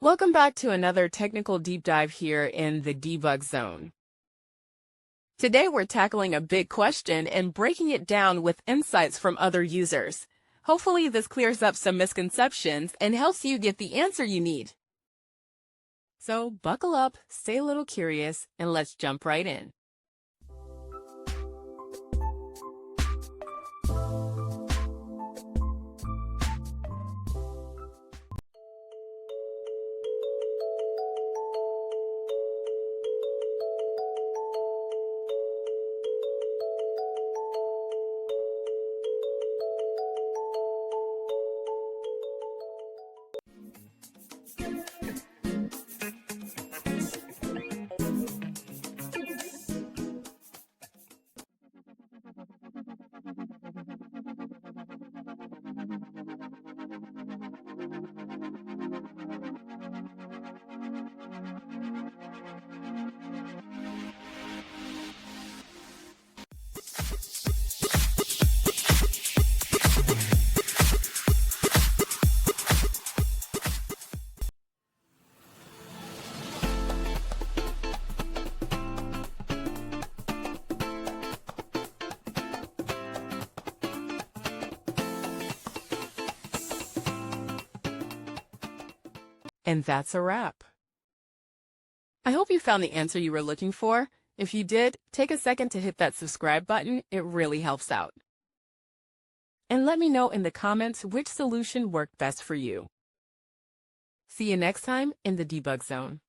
Welcome back to another technical deep dive here in the debug zone. Today we're tackling a big question and breaking it down with insights from other users. Hopefully this clears up some misconceptions and helps you get the answer you need. So buckle up, stay a little curious, and let's jump right in. And that's a wrap. I hope you found the answer you were looking for. If you did, take a second to hit that subscribe button. It really helps out. And let me know in the comments which solution worked best for you. See you next time in the debug zone.